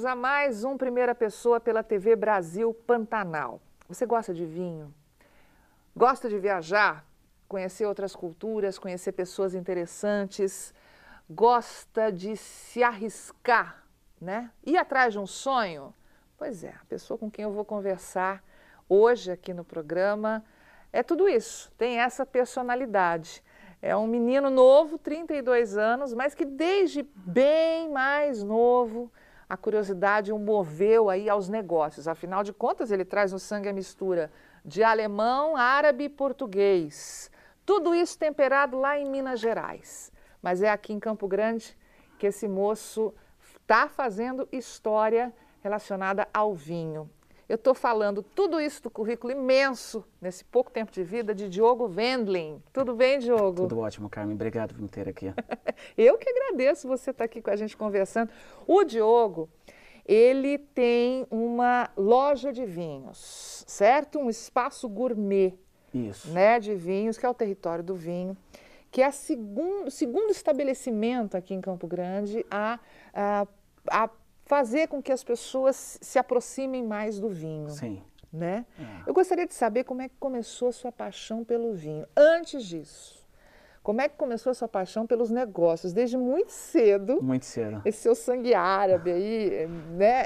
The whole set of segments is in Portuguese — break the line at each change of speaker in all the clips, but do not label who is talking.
a mais um Primeira Pessoa pela TV Brasil Pantanal. Você gosta de vinho? Gosta de viajar? Conhecer outras culturas, conhecer pessoas interessantes? Gosta de se arriscar, né? Ir atrás de um sonho? Pois é, a pessoa com quem eu vou conversar hoje aqui no programa é tudo isso, tem essa personalidade. É um menino novo, 32 anos, mas que desde bem mais novo a curiosidade o moveu aí aos negócios. Afinal de contas, ele traz no sangue a mistura de alemão, árabe e português. Tudo isso temperado lá em Minas Gerais. Mas é aqui em Campo Grande que esse moço está fazendo história relacionada ao vinho. Eu estou falando tudo isso do currículo imenso, nesse pouco tempo de vida, de Diogo Wendling. Tudo bem, Diogo?
Tudo ótimo, Carmen. Obrigado por me ter aqui.
Eu que agradeço você estar aqui com a gente conversando. O Diogo, ele tem uma loja de vinhos, certo? Um espaço gourmet.
Isso.
Né, de vinhos, que é o Território do Vinho, que é o segundo estabelecimento aqui em Campo Grande a fazer com que as pessoas se aproximem mais do vinho.
Sim.
Né? Eu gostaria de saber como é que começou a sua paixão pelo vinho. Antes disso, como é que começou a sua paixão pelos negócios? Desde muito cedo.
Muito cedo.
Esse seu sangue árabe aí, né,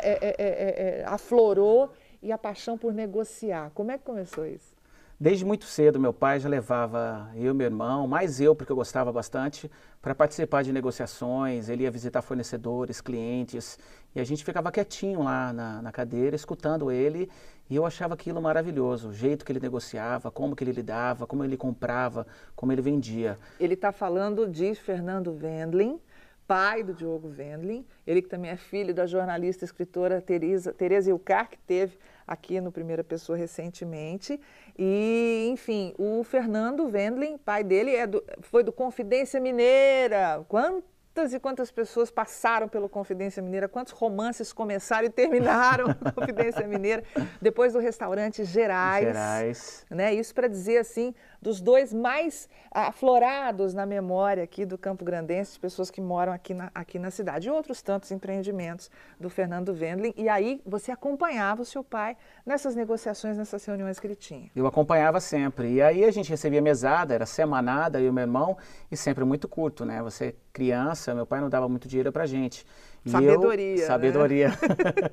aflorou, e a paixão por negociar. Como é que começou isso?
Desde muito cedo, meu pai já levava eu e meu irmão, mais eu, porque eu gostava bastante, para participar de negociações. Ele ia visitar fornecedores, clientes, e a gente ficava quietinho lá na cadeira, escutando ele, e eu achava aquilo maravilhoso, o jeito que ele negociava, como que ele lidava, como ele comprava, como ele vendia.
Ele está falando de Fernando Wendling, pai do Diogo Wendling, ele que também é filho da jornalista e escritora Tereza Ilcar, que teve aqui no Primeira Pessoa recentemente. E, enfim, o Fernando Wendling, pai dele, foi do Confidência Mineira. Quantas e quantas pessoas passaram pelo Confidência Mineira, quantos romances começaram e terminaram no Confidência Mineira, depois do restaurante Gerais. Né? Isso para dizer, assim, dos dois mais aflorados na memória aqui do Campo Grandense, pessoas que moram aqui na cidade. E outros tantos empreendimentos do Fernando Wendling. E aí você acompanhava o seu pai nessas negociações, nessas reuniões que ele tinha.
Eu acompanhava sempre. E aí a gente recebia mesada, era semanada, eu e meu irmão, e sempre muito curto, né? Você criança, meu pai não dava muito dinheiro pra gente.
Sabedoria.
Sabedoria.
Né?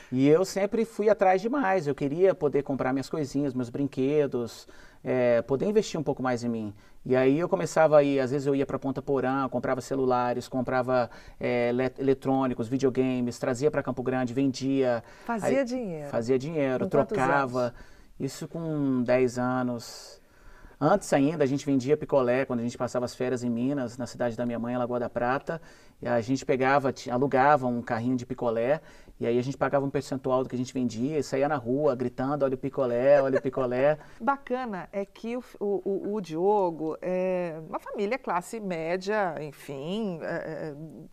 E eu sempre fui atrás demais. Eu queria poder comprar minhas coisinhas, meus brinquedos, poder investir um pouco mais em mim. E aí eu começava a ir, às vezes eu ia para Ponta Porã, comprava celulares, comprava eletrônicos, videogames, trazia para Campo Grande, vendia.
Fazia dinheiro.
Fazia dinheiro,
com
trocava. Isso com 10 anos. Antes ainda, a gente vendia picolé quando a gente passava as férias em Minas, na cidade da minha mãe, Lagoa da Prata. E a gente alugava um carrinho de picolé, e aí a gente pagava um percentual do que a gente vendia e saía na rua gritando, olha o picolé, olha o picolé.
Bacana é que o Diogo é uma família classe média, enfim,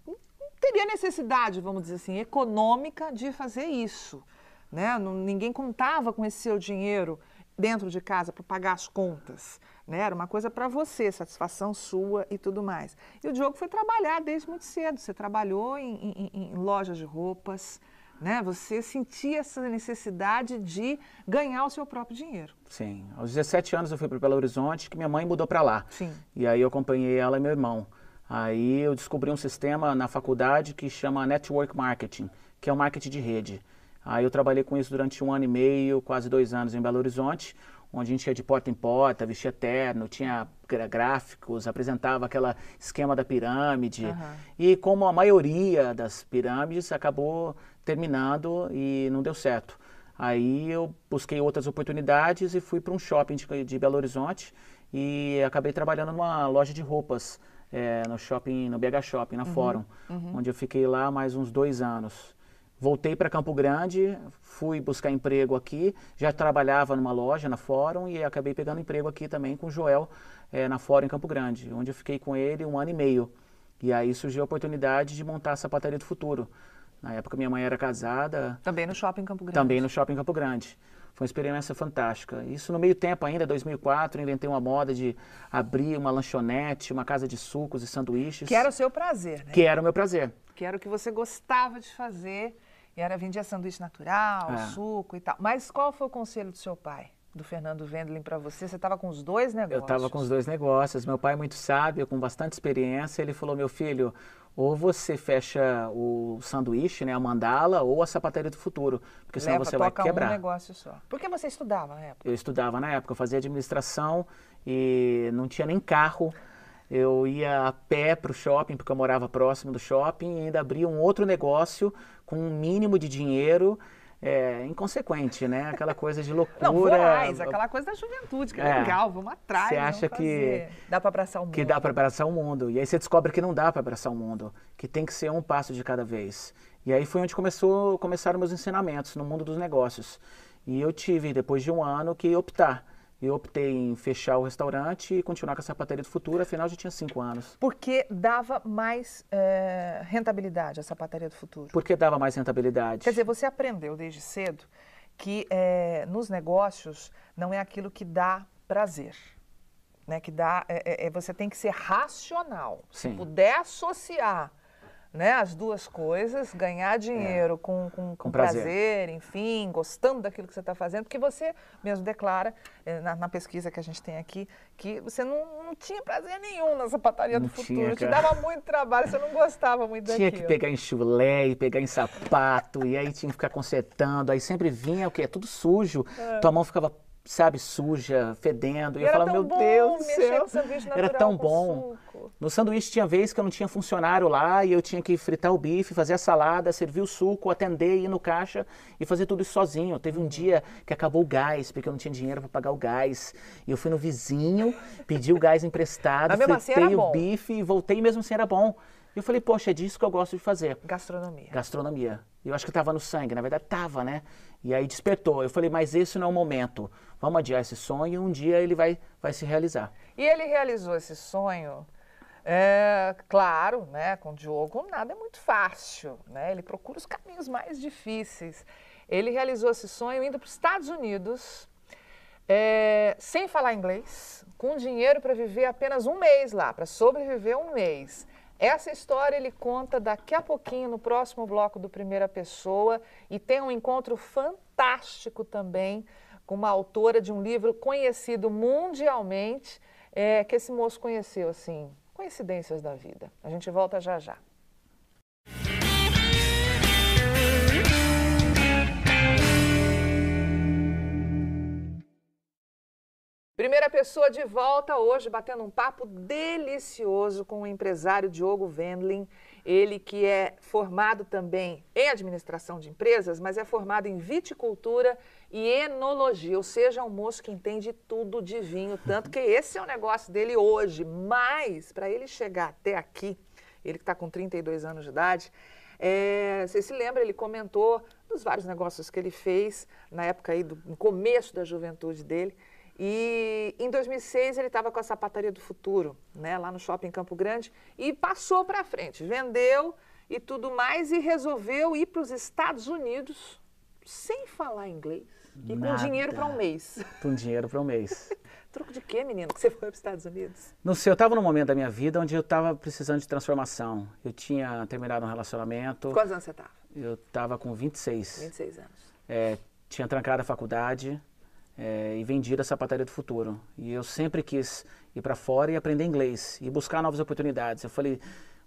não teria necessidade, vamos dizer assim, econômica de fazer isso. Né? Ninguém contava com esse seu dinheiro dentro de casa para pagar as contas, né? Era uma coisa para você, satisfação sua e tudo mais. E o Diogo foi trabalhar desde muito cedo, você trabalhou em lojas de roupas, né? Você sentia essa necessidade de ganhar o seu próprio dinheiro.
Sim, aos 17 anos eu fui para Belo Horizonte, que minha mãe mudou para lá.
Sim.
E aí eu acompanhei ela e meu irmão. Aí eu descobri um sistema na faculdade que chama Network Marketing, que é o marketing de rede. Aí eu trabalhei com isso durante 1 ano e meio, quase 2 anos em Belo Horizonte, onde a gente ia de porta em porta, vestia terno, tinha gráficos, apresentava aquele esquema da pirâmide.
Uhum.
E como a maioria das pirâmides acabou terminando e não deu certo. Aí eu busquei outras oportunidades e fui para um shopping de Belo Horizonte e acabei trabalhando numa loja de roupas, no BH Shopping, na Fórum, onde eu fiquei lá mais uns 2 anos. Voltei para Campo Grande, fui buscar emprego aqui, já trabalhava numa loja na Fórum e acabei pegando emprego aqui também com o Joel na Fórum em Campo Grande, onde eu fiquei com ele 1 ano e meio. E aí surgiu a oportunidade de montar a Sapataria do Futuro. Na época minha mãe era casada.
Também no Shopping Campo Grande.
Também no Shopping Campo Grande. Foi uma experiência fantástica. Isso no meio tempo ainda, 2004, inventei uma moda de abrir uma lanchonete, uma casa de sucos e sanduíches.
Que era o seu prazer, né?
Que era o meu prazer.
Que era o que você gostava de fazer E era vendia sanduíche natural, suco e tal. Mas qual foi o conselho do seu pai, do Fernando Wendling, para você? Você estava com os dois negócios.
Eu estava com os dois negócios. Meu pai, muito sábio, com bastante experiência, ele falou: meu filho, ou você fecha o sanduíche, né, a mandala, ou a sapataria do futuro, porque senão você vai quebrar.
Um negócio só. Por que você estudava na época?
Eu estudava na época, eu fazia administração e não tinha nem carro. Eu ia a pé para o shopping, porque eu morava próximo do shopping, e ainda abria um outro negócio com um mínimo de dinheiro, inconsequente, né? Aquela coisa de loucura.
Não, voraz, aquela coisa da juventude, que é legal, vamos atrás.
Você acha que
dá para abraçar o mundo.
Que dá para abraçar o mundo. E aí você descobre que não dá para abraçar o mundo, que tem que ser um passo de cada vez. E aí foi onde começaram meus ensinamentos no mundo dos negócios. E eu tive, depois de um ano, que optar. Eu optei em fechar o restaurante e continuar com a sapataria do futuro, afinal já tinha 5 anos.
Porque dava mais rentabilidade a sapataria do futuro?
Porque dava mais rentabilidade.
Quer dizer, você aprendeu desde cedo que nos negócios não é aquilo que dá prazer. Né? Que dá, você tem que ser racional.
Sim.
Se puder associar, né, as duas coisas, ganhar dinheiro com prazer, enfim, gostando daquilo que você está fazendo, porque você mesmo declara, na pesquisa que a gente tem aqui, que você não tinha prazer nenhum na sapataria do futuro, te dava muito trabalho, você não gostava muito daquilo.
Tinha que pegar em chulé e pegar em sapato, e aí tinha que ficar consertando, aí sempre vinha o quê? Tudo sujo, tua mão ficava, sabe, suja, fedendo. E eu falava, meu Deus do céu, era tão bom. No sanduíche tinha vez que eu não tinha funcionário lá e eu tinha que fritar o bife, fazer a salada, servir o suco, atender, ir no caixa e fazer tudo isso sozinho. Teve um dia que acabou o gás, porque eu não tinha dinheiro para pagar o gás. E eu fui no vizinho, pedi o gás emprestado, fritei o bife e voltei, mesmo assim era bom. E eu falei, poxa, é disso que eu gosto de fazer.
Gastronomia.
Gastronomia. Eu acho que estava no sangue, na verdade estava, né? E aí despertou. Eu falei, mas esse não é o momento. Vamos adiar esse sonho e um dia ele vai se realizar.
E ele realizou esse sonho, claro, né? Com o Diogo nada é muito fácil, né? Ele procura os caminhos mais difíceis. Ele realizou esse sonho indo para os Estados Unidos, sem falar inglês, com dinheiro para viver apenas um mês lá, para sobreviver um mês. Essa história ele conta daqui a pouquinho no próximo bloco do Primeira Pessoa e tem um encontro fantástico também com uma autora de um livro conhecido mundialmente, que esse moço conheceu, assim, coincidências da vida. A gente volta já já. Primeira Pessoa de volta hoje, batendo um papo delicioso com o empresário Diogo Wendling. Ele que é formado também em administração de empresas, mas é formado em viticultura e enologia, ou seja, um moço que entende tudo de vinho, tanto que esse é o negócio dele hoje. Mas, para ele chegar até aqui, ele que está com 32 anos de idade, você se lembra, ele comentou dos vários negócios que ele fez na época aí, no começo da juventude dele. E em 2006 ele estava com a sapataria do futuro, né, lá no shopping Campo Grande, e passou para frente, vendeu e tudo mais e resolveu ir para os Estados Unidos sem falar inglês e com dinheiro para um mês.
Com dinheiro para um mês.
Troco de quê, menino, que você foi para os Estados Unidos?
Não sei, eu estava num momento da minha vida onde eu estava precisando de transformação. Eu tinha terminado um relacionamento.
Quantos anos você estava?
Eu estava com 26.
26 anos.
Tinha trancado a faculdade. E vendido a sapataria do futuro. E eu sempre quis ir para fora e aprender inglês e buscar novas oportunidades. Eu falei,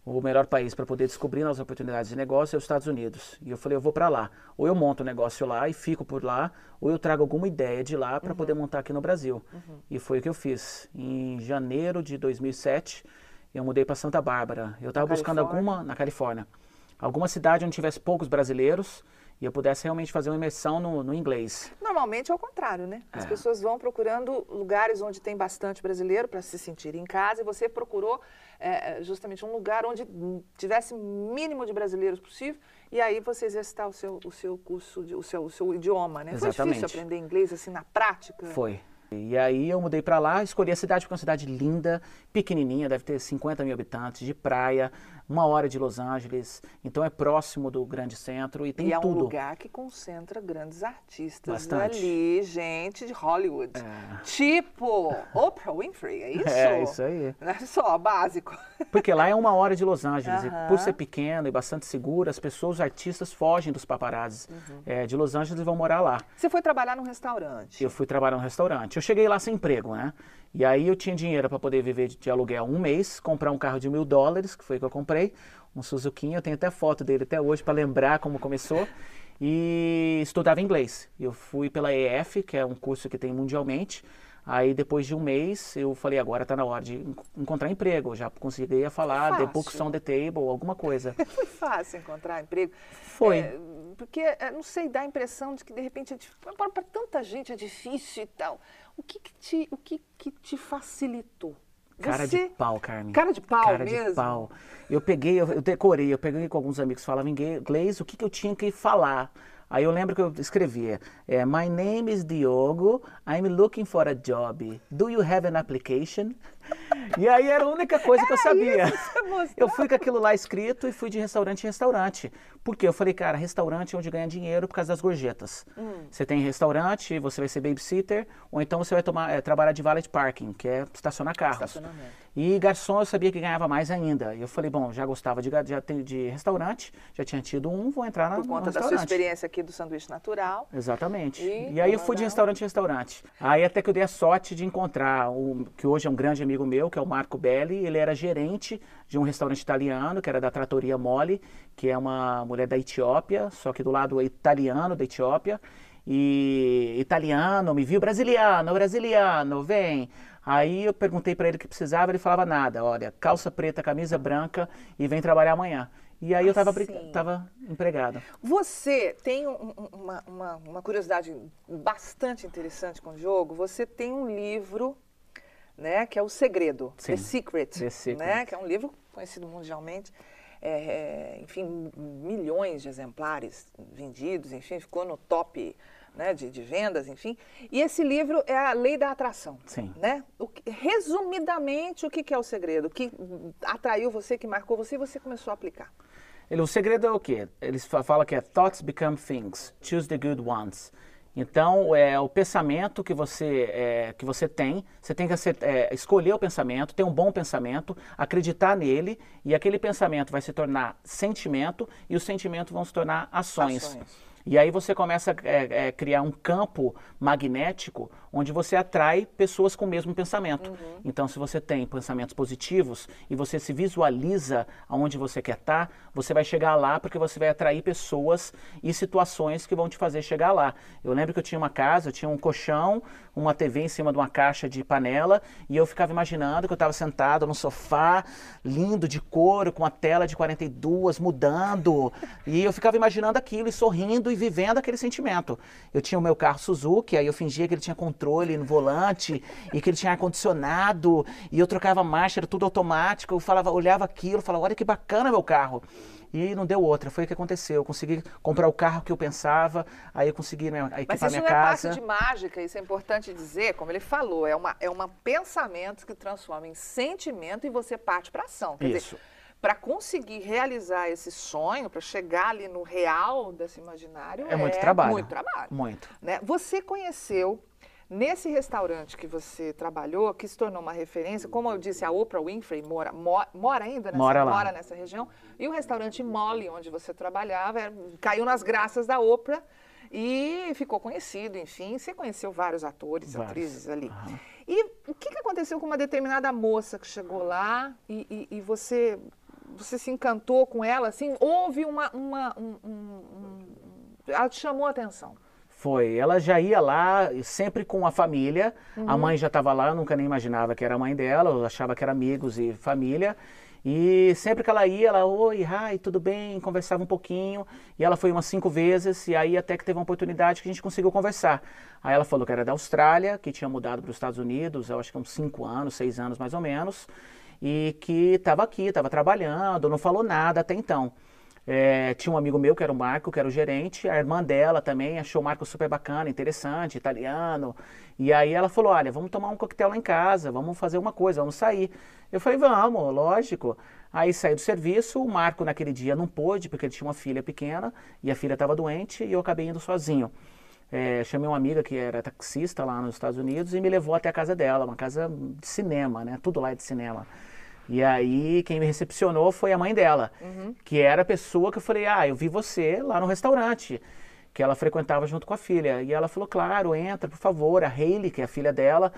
o melhor país para poder descobrir novas oportunidades de negócio é os Estados Unidos. E eu falei, eu vou para lá. Ou eu monto um negócio lá e fico por lá, ou eu trago alguma ideia de lá para poder montar aqui no Brasil. E foi o que eu fiz. Em janeiro de 2007, eu mudei para Santa Bárbara. Eu estava buscando na Califórnia, alguma cidade onde tivesse poucos brasileiros e eu pudesse realmente fazer uma imersão no inglês.
Normalmente é o contrário, né? As pessoas vão procurando lugares onde tem bastante brasileiro para se sentir em casa, e você procurou justamente um lugar onde tivesse o mínimo de brasileiros possível, e aí você exercitar o seu curso, o seu idioma, né?
Exatamente.
Foi difícil aprender inglês assim na prática?
Foi. E aí eu mudei para lá, escolhi a cidade porque é uma cidade linda, pequenininha, deve ter 50 mil habitantes, de praia, 1 hora de Los Angeles, então é próximo do grande centro e tem
E é
tudo.
um lugar que concentra grandes artistas
Bastante.
ali, gente de Hollywood. Tipo Oprah Winfrey, é isso?
É, isso aí.
Não é só básico.
Porque lá é 1 hora de Los Angeles e por
Aham.
ser pequeno e bastante seguro, as pessoas, os artistas fogem dos paparazzis de Los Angeles e vão morar lá.
Você foi trabalhar num restaurante.
Eu fui trabalhar no restaurante. Eu cheguei lá sem emprego, né? E aí eu tinha dinheiro para poder viver de aluguel 1 mês, comprar um carro de $1.000, que foi o que eu comprei, um Suzuquinha, eu tenho até foto dele até hoje para lembrar como começou, e estudava inglês. Eu fui pela EF, que é um curso que tem mundialmente. Aí depois de 1 mês eu falei, agora está na hora de encontrar emprego. Eu já conseguia falar The Books on the Table, alguma coisa.
Foi fácil encontrar emprego?
Foi.
Porque, não sei, dá a impressão de que de repente, para tanta gente é difícil e tal. O que te facilitou?
Cara de pau, Carmen.
Cara de pau
Cara
mesmo?
de pau. Eu decorei, eu peguei com alguns amigos que falavam inglês, o que eu tinha que falar. Aí eu lembro que eu escrevia, My name is Diogo, I'm looking for a job. Do you have an application? E aí era a única coisa que eu sabia. Eu fui com aquilo lá escrito e fui de restaurante em restaurante. Por quê? Eu falei, cara, restaurante é onde ganha dinheiro por causa das gorjetas. Você tem restaurante, você vai ser babysitter, ou então você vai trabalhar de valet parking, que é estacionar carros.
Estacionamento.
E garçom eu sabia que ganhava mais ainda. E eu falei, bom, já gostava de restaurante, já tinha tido vou entrar no
Por conta da sua experiência aqui do sanduíche natural.
Exatamente. E aí eu fui de restaurante em restaurante. Aí até que eu dei a sorte de encontrar que hoje é um grande amigo meu, que é o Marco Belli. Ele era gerente de um restaurante italiano, que era da Trattoria Moli, que é uma mulher da Etiópia, só que do lado italiano da Etiópia. E italiano, me viu, brasiliano, vem. Aí eu perguntei para ele o que precisava, ele falava nada. Olha, calça preta, camisa branca e vem trabalhar amanhã. E aí eu estava empregado.
Você tem uma curiosidade bastante interessante com o jogo. Você tem um livro, né, que é O Segredo,
Sim,
The Secret,
The Secret.
né, que é um livro conhecido mundialmente. Enfim, milhões de exemplares vendidos, enfim, ficou no top, né, de vendas, enfim. E esse livro é a Lei da Atração.
Sim.
Né? Resumidamente, o que é o segredo? O que atraiu você, que marcou você e você começou a aplicar?
O segredo é o quê? Eles falam que é thoughts become things, choose the good ones. Então, é o pensamento que você tem, você tem que escolher o pensamento, ter um bom pensamento, acreditar nele, e aquele pensamento vai se tornar sentimento, e os sentimentos vão se tornar ações. E aí você começa a criar um campo magnético onde você atrai pessoas com o mesmo pensamento. Então, se você tem pensamentos positivos e você se visualiza aonde você quer estar, você vai chegar lá porque você vai atrair pessoas e situações que vão te fazer chegar lá. Eu lembro que eu tinha uma casa, eu tinha um colchão, uma TV em cima de uma caixa de panela e eu ficava imaginando que eu estava sentado num sofá lindo de couro com uma tela de 42 mudando e eu ficava imaginando aquilo e sorrindo e vivendo aquele sentimento. Eu tinha o meu carro Suzuki, aí eu fingia que ele tinha controle no volante e que ele tinha ar-condicionado e eu trocava marcha, era tudo automático, eu olhava aquilo, falava, olha que bacana meu carro. E não deu outra, foi o que aconteceu. Eu consegui comprar o carro que eu pensava, aí eu consegui equipar minha casa.
Mas isso não é passe de mágica, isso é importante dizer, como ele falou, é um pensamento que transforma em sentimento e você parte para ação. Quer dizer, para conseguir realizar esse sonho, para chegar ali no real desse imaginário,
é muito trabalho.
Muito trabalho.
Muito.
Né? Você conheceu, nesse restaurante que você trabalhou, que se tornou uma referência, como eu disse, a Oprah Winfrey mora ainda mora nessa região, e o restaurante Molly, onde você trabalhava, caiu nas graças da Oprah e ficou conhecido, enfim. Você conheceu vários atores, atrizes ali. E o que aconteceu com uma determinada moça que chegou lá e você se encantou com ela, assim, houve ela te chamou a atenção?
Foi, ela já ia lá sempre com a família, a mãe já estava lá, eu nunca nem imaginava que era a mãe dela, eu achava que era amigos e família, e sempre que ela ia, oi, hi, tudo bem, conversava um pouquinho, e ela foi umas 5 vezes, e aí até que teve uma oportunidade que a gente conseguiu conversar. Aí ela falou que era da Austrália, que tinha mudado para os Estados Unidos, eu acho que uns 5 anos, 6 anos mais ou menos, e que estava aqui, estava trabalhando, não falou nada até então. Tinha um amigo meu, que era o Marco, que era o gerente, a irmã dela também achou o Marco super bacana, interessante, italiano. E aí ela falou, olha, vamos tomar um coquetel lá em casa, vamos fazer uma coisa, vamos sair. Eu falei, vamos, lógico. Aí saí do serviço, o Marco naquele dia não pôde, porque ele tinha uma filha pequena, e a filha estava doente, e eu acabei indo sozinho. Chamei uma amiga que era taxista lá nos Estados Unidos e me levou até a casa dela, uma casa de cinema, né? Tudo lá é de cinema. E aí quem me recepcionou foi a mãe dela, que era a pessoa que eu falei, eu vi você lá no restaurante, que ela frequentava junto com a filha. E ela falou, claro, entra, por favor. A Hailey, que é a filha dela,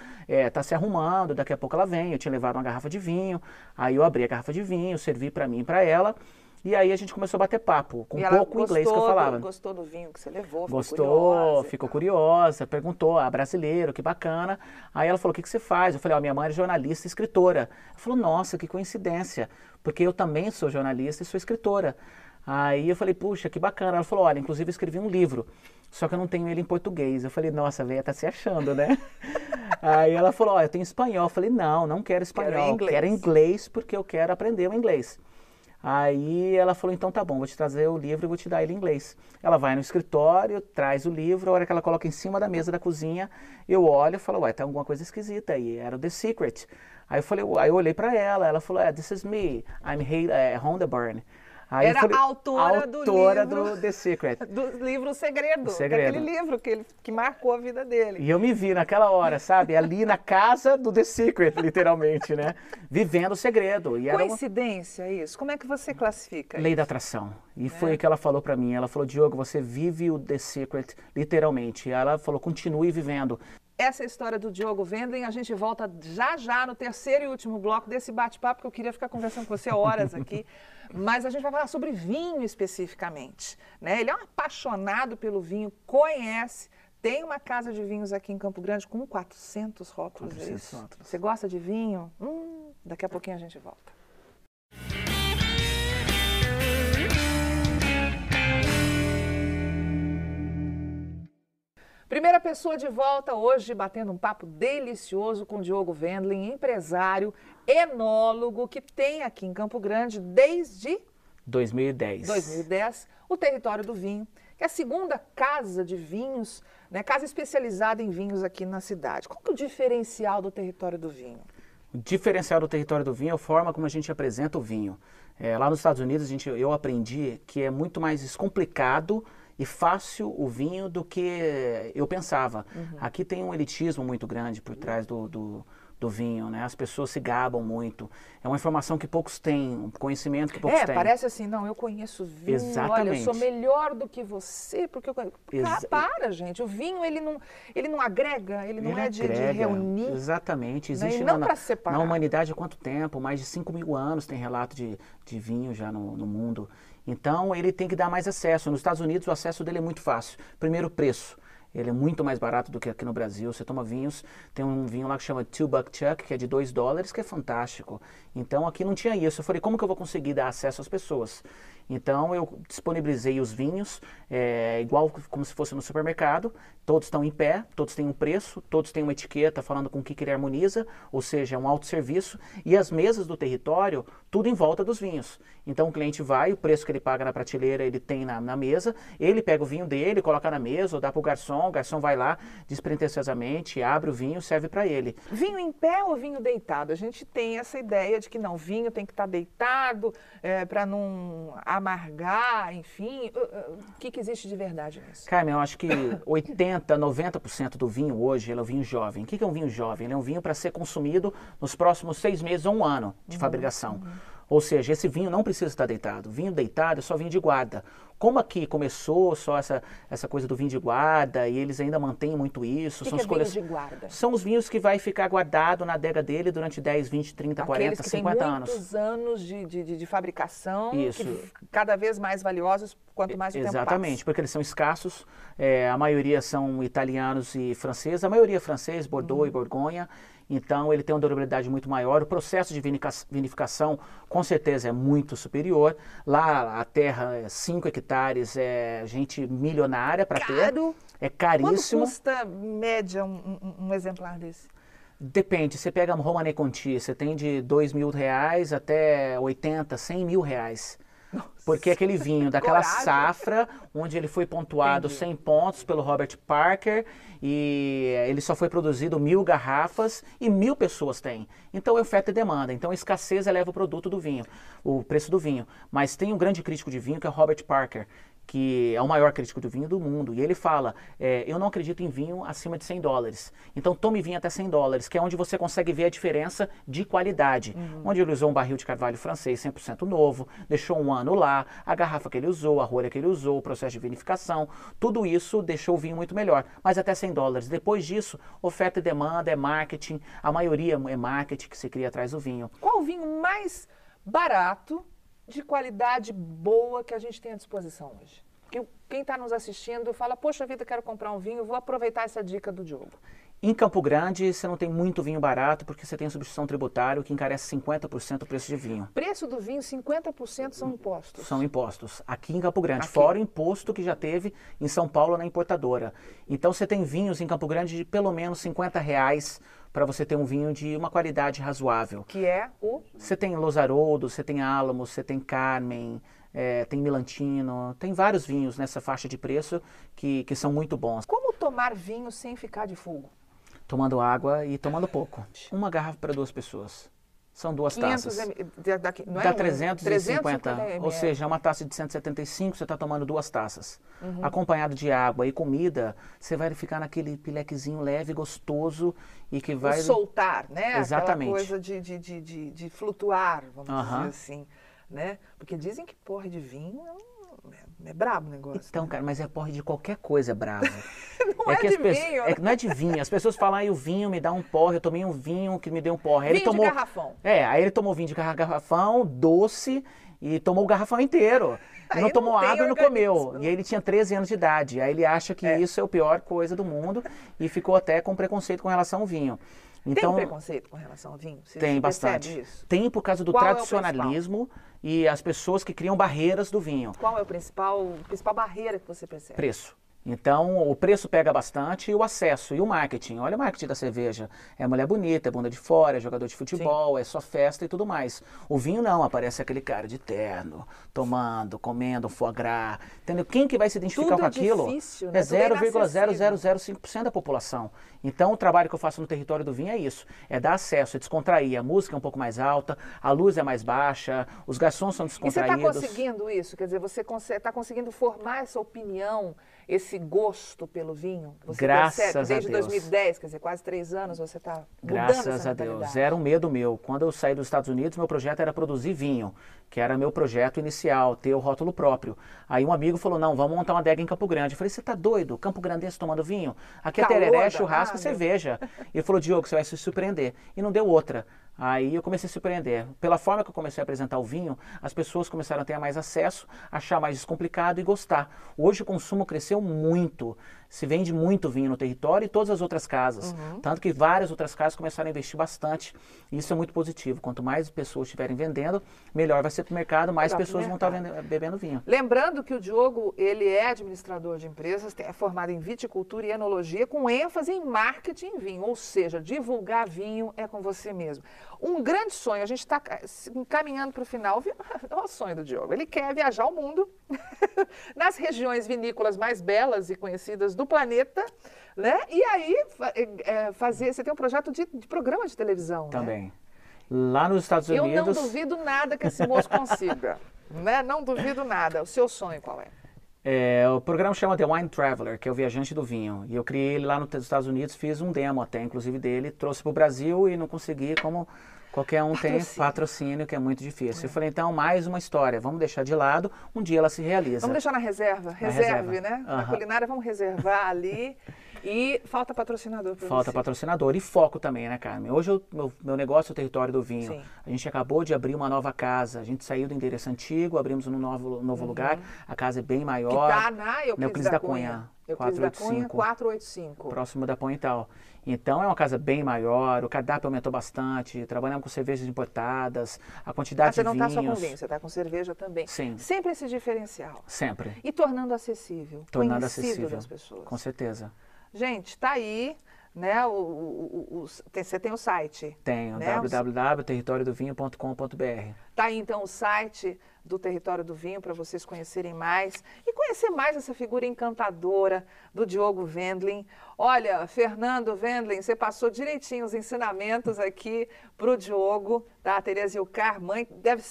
tá se arrumando, daqui a pouco ela vem. Eu tinha levado uma garrafa de vinho, aí eu abri a garrafa de vinho, servi para mim e para ela. E aí a gente começou a bater papo, com pouco inglês que eu falava.
Gostou do vinho que você levou?
Gostou, ficou curiosa, perguntou, brasileiro, que bacana. Aí ela falou, o que você faz? Eu falei, minha mãe é jornalista e escritora. Ela falou, nossa, que coincidência, porque eu também sou jornalista e sou escritora. Aí eu falei, puxa, que bacana. Ela falou, olha, inclusive eu escrevi um livro, só que eu não tenho ele em português. Eu falei, nossa, a véia tá se achando, né? Aí ela falou, eu tenho espanhol. Eu falei, não quero espanhol, quero inglês porque eu quero aprender o inglês. Aí ela falou, então tá bom, vou te trazer o livro e vou te dar ele em inglês. Ela vai no escritório, traz o livro, a hora que ela coloca em cima da mesa da cozinha, eu olho e falo, tá alguma coisa esquisita aí, era o The Secret. Aí eu olhei pra ela falou, this is me, I'm Hondeburn. Aí
era
falei,
a autora do livro,
do The Secret.
Do livro O Segredo. Aquele livro que marcou a vida dele.
E eu me vi naquela hora, sabe? Ali na casa do The Secret, literalmente, né? Vivendo o segredo. E
Coincidência isso? Como é que você classifica
Lei da atração. E foi o que ela falou pra mim. Ela falou, Diogo, você vive o The Secret, literalmente. E ela falou, continue vivendo.
Essa é a história do Diogo Wendling. A gente volta já no terceiro e último bloco desse bate-papo, porque eu queria ficar conversando com você horas aqui. Mas a gente vai falar sobre vinho especificamente, né? Ele é um apaixonado pelo vinho, conhece, tem uma casa de vinhos aqui em Campo Grande com 400 rótulos. 400 rótulos. Você gosta de vinho? Daqui a pouquinho a gente volta. Primeira pessoa de volta hoje, batendo um papo delicioso com o Diogo Wendling, empresário, enólogo, que tem aqui em Campo Grande desde 2010 o Território do Vinho, que é a segunda casa de vinhos, né, casa especializada em vinhos aqui na cidade. Qual que é o diferencial do Território do Vinho?
O diferencial do Território do Vinho é a forma como a gente apresenta o vinho. Lá nos Estados Unidos eu aprendi que é muito mais descomplicado e fácil o vinho do que eu pensava. Aqui tem um elitismo muito grande por trás do vinho, né? As pessoas se gabam muito. É uma informação que poucos têm, um conhecimento que poucos têm.
Parece assim, não, eu conheço vinho,
Exatamente.
Olha, eu sou melhor do que você, porque eu conheço. Para, gente, o vinho, ele não agrega, ele não é de reunir.
Exatamente. Existe
não para separar.
Na humanidade há quanto tempo? Mais de 5.000 anos tem relato de vinho já no mundo. Então, ele tem que dar mais acesso. Nos Estados Unidos, o acesso dele é muito fácil. Primeiro, preço. Ele é muito mais barato do que aqui no Brasil. Você toma vinhos, tem um vinho lá que chama Two Buck Chuck, que é de $2, que é fantástico. Então, aqui não tinha isso. Eu falei, como que eu vou conseguir dar acesso às pessoas? Então, eu disponibilizei os vinhos, igual como se fosse no supermercado. Todos estão em pé, todos têm um preço, todos têm uma etiqueta falando com o que ele harmoniza, ou seja, é um autosserviço. E as mesas do território, tudo em volta dos vinhos. Então, o cliente vai, o preço que ele paga na prateleira, ele tem na mesa, ele pega o vinho dele, coloca na mesa, ou dá para o garçom vai lá, despretensiosamente, abre o vinho, serve para ele.
Vinho em pé ou vinho deitado? A gente tem essa ideia de que não, vinho tem que estar deitado para não amargar, enfim. O que existe de verdade nisso?
Carmen, eu acho que 90% do vinho hoje ele é um vinho jovem. O que é um vinho jovem? Ele é um vinho para ser consumido nos próximos 6 meses ou 1 ano de fabricação. Ou seja, esse vinho não precisa estar deitado. Vinho deitado é só vinho de guarda. Como aqui começou só essa coisa do vinho de guarda e eles ainda mantêm muito isso.
O que é vinho de guarda?
São os vinhos que vai ficar guardado na adega dele durante 10, 20, 30, 40, 50 anos.
Muitos anos de fabricação,
isso.
Que cada vez mais valiosos quanto mais o tempo passa.
Exatamente, porque eles são escassos. A maioria são italianos e franceses. A maioria é francês, Bordeaux e Borgonha. Então, ele tem uma durabilidade muito maior. O processo de vinificação, com certeza, é muito superior. Lá, a terra é 5 hectares, é gente milionária para ter. É caríssimo.
Quanto custa, média, um exemplar desse?
Depende. Você pega Romanée Conti, você tem de R$2.000 até 80, R$100.000. Porque aquele vinho daquela
Coragem.
safra, onde ele foi pontuado 100 pontos pelo Robert Parker, e ele só foi produzido 1000 garrafas e 1000 pessoas têm. Então é oferta e demanda. Então a escassez eleva o produto do vinho, o preço do vinho. Mas tem um grande crítico de vinho que é o Robert Parker, que é o maior crítico do vinho do mundo. E ele fala, eu não acredito em vinho acima de $100. Então tome vinho até $100, que é onde você consegue ver a diferença de qualidade. Onde ele usou um barril de carvalho francês 100% novo, deixou um ano lá, a garrafa que ele usou, a rolha que ele usou, o processo de vinificação, tudo isso deixou o vinho muito melhor. Mas até $100. Depois disso, oferta e demanda, é marketing, a maioria é marketing que se cria atrás do vinho.
Qual o vinho mais barato, de qualidade boa, que a gente tem à disposição hoje? Quem está nos assistindo fala, poxa vida, quero comprar um vinho, vou aproveitar essa dica do Diogo.
Em Campo Grande, você não tem muito vinho barato, porque você tem substituição tributária, que encarece 50% o preço de vinho.
Preço do vinho, 50% são impostos.
São impostos. Aqui em Campo Grande, fora o imposto que já teve em São Paulo na importadora. Então você tem vinhos em Campo Grande de pelo menos R$50 para você ter um vinho de uma qualidade razoável.
Que é o?
Você tem Los Haroldo, você tem Álamo, você tem Carmen, tem Milantino, tem vários vinhos nessa faixa de preço que são muito bons.
Como tomar vinho sem ficar de fogo?
Tomando água e tomando pouco. Uma garrafa para 2 pessoas. São 2 taças. Dá 350 ml. Ou seja, uma taça de 175, você está tomando 2 taças. Acompanhado de água e comida, você vai ficar naquele pilequezinho leve, gostoso e que vai...
soltar, né?
Exatamente.
Aquela coisa de flutuar, vamos dizer assim. Né? Porque dizem que porre de vinho é brabo o negócio.
Então, cara, mas porre de qualquer coisa é bravo.
Não é de vinho.
Não é de vinho. As pessoas falam, o vinho me dá um porre, eu tomei um vinho que me deu um porre. Aí
Vinho
ele tomou,
de garrafão.
Aí ele tomou vinho de garrafão, doce, e tomou o garrafão inteiro. E não tomou água e não comeu. E aí ele tinha 13 anos de idade. Aí ele acha que isso é a pior coisa do mundo e ficou até com preconceito com relação ao vinho. Então,
tem preconceito com relação ao vinho?
Tem bastante.
Isso?
Tem por causa do tradicionalismo e as pessoas que criam barreiras do vinho.
Qual é a principal barreira que você percebe?
Preço. Então, o preço pega bastante e o acesso e o marketing. Olha o marketing da cerveja. É mulher bonita, é bunda de fora, é jogador de futebol, é só festa e tudo mais. O vinho não, aparece aquele cara de terno, tomando, comendo foie gras. Entendeu? Quem que vai se identificar com aquilo?
Difícil, né?
É 0,0005% da população. Então, o trabalho que eu faço no território do vinho é isso. É dar acesso, é descontrair. A música é um pouco mais alta, a luz é mais baixa, os garçons são descontraídos.
E você está conseguindo isso? Quer dizer, você está conseguindo formar essa opinião, esse gosto pelo vinho? Você
Graças a Deus.
Desde 2010, quer dizer, quase 3 anos, você está mudando
Graças
essa
a Deus.
mentalidade.
Era um medo meu. Quando eu saí dos Estados Unidos, meu projeto era produzir vinho, que era meu projeto inicial, ter o rótulo próprio. Aí um amigo falou, não, vamos montar uma adega em Campo Grande. Eu falei, você tá doido? Campo Grandense tomando vinho? Aqui é tereré, churrasco, cerveja. Ele falou, Diogo, você vai se surpreender. E não deu outra. Aí eu comecei a surpreender. Pela forma que eu comecei a apresentar o vinho, as pessoas começaram a ter mais acesso, achar mais descomplicado e gostar. Hoje o consumo cresceu muito. Se vende muito vinho no território e todas as outras casas. Tanto que várias outras casas começaram a investir bastante. E isso é muito positivo. Quanto mais pessoas estiverem vendendo, melhor vai ser para o mercado, mais pessoas vão estar bebendo vinho.
Lembrando que o Diogo, ele é administrador de empresas, é formado em viticultura e enologia, com ênfase em marketing em vinho. Ou seja, divulgar vinho é com você mesmo. Um grande sonho, a gente está caminhando para o final. Olha o sonho do Diogo. Ele quer viajar ao mundo, nas regiões vinícolas mais belas e conhecidas do planeta, né? E aí você tem um projeto de programa de televisão,
também.
Né?
Lá nos Estados Unidos...
Eu não duvido nada que esse moço consiga, né? Não duvido nada. O seu sonho qual é?
O programa chama The Wine Traveler, que é o viajante do vinho. E eu criei ele lá nos Estados Unidos, fiz um demo até, inclusive, dele. Trouxe para o Brasil e não consegui, como qualquer um tem patrocínio, que é muito difícil. Eu falei, então, mais uma história. Vamos deixar de lado, um dia ela se realiza.
Vamos deixar na reserva. Reserve, né? Na culinária, vamos reservar ali. E falta patrocinador para você.
Falta patrocinador e foco também, né, Carmen? Hoje meu negócio é o território do vinho.
Sim.
A gente acabou de abrir uma nova casa. A gente saiu do endereço antigo, abrimos um novo lugar. A casa é bem maior.
Que está na
Euclides da Cunha.
Euclides da Cunha, 485.
Próximo da Pontal. Então é uma casa bem maior, o cardápio aumentou bastante, trabalhamos com cervejas importadas, a quantidade de vinhos...
Você não está só com vinho, você está com cerveja também.
Sim.
Sempre esse diferencial.
Sempre.
E tornando acessível,
tornando
conhecido
acessível
das pessoas.
Com certeza.
Gente, está aí, né? Você tem o site?
Tenho,
né?
www.territoriodovinho.com.br.
Tá aí então o site do Território do Vinho para vocês conhecerem mais e conhecer mais essa figura encantadora do Diogo Wendling. Olha, Fernando Wendling, você passou direitinho os ensinamentos aqui para o Diogo, tá? A Tereza Ilcar, mãe,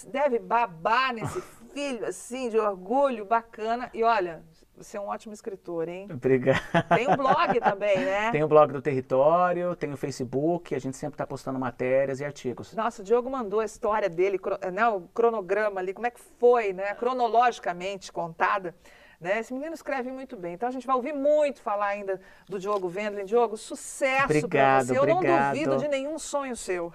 deve babar nesse filho, assim, de orgulho, bacana. E olha, você é um ótimo escritor, hein?
Obrigado.
Tem um blog também, né?
Tem o blog do Território, tem o Facebook, a gente sempre está postando matérias e artigos.
Nossa, o Diogo mandou a história dele, né, o cronograma ali, como é que foi, né, cronologicamente contada. Né? Esse menino escreve muito bem. Então a gente vai ouvir muito falar ainda do Diogo Wendling. Diogo, sucesso para você. Eu não duvido de nenhum sonho seu.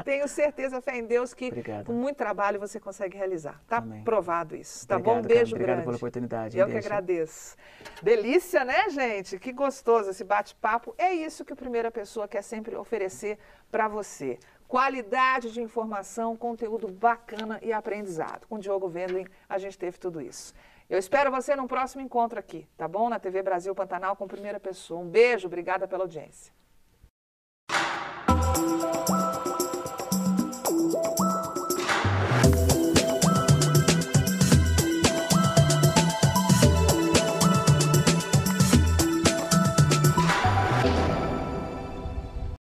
Tenho certeza, fé em Deus, que com muito trabalho você consegue realizar. Tá provado isso. Tá bom? Um beijo grande.
Obrigado pela oportunidade.
Eu que agradeço. Delícia, né, gente? Que gostoso esse bate-papo. É isso que o Primeira Pessoa quer sempre oferecer para você. Qualidade de informação, conteúdo bacana e aprendizado. Com o Diogo Wendling, a gente teve tudo isso. Eu espero você num próximo encontro aqui, tá bom? Na TV Brasil Pantanal com Primeira Pessoa. Um beijo, obrigada pela audiência.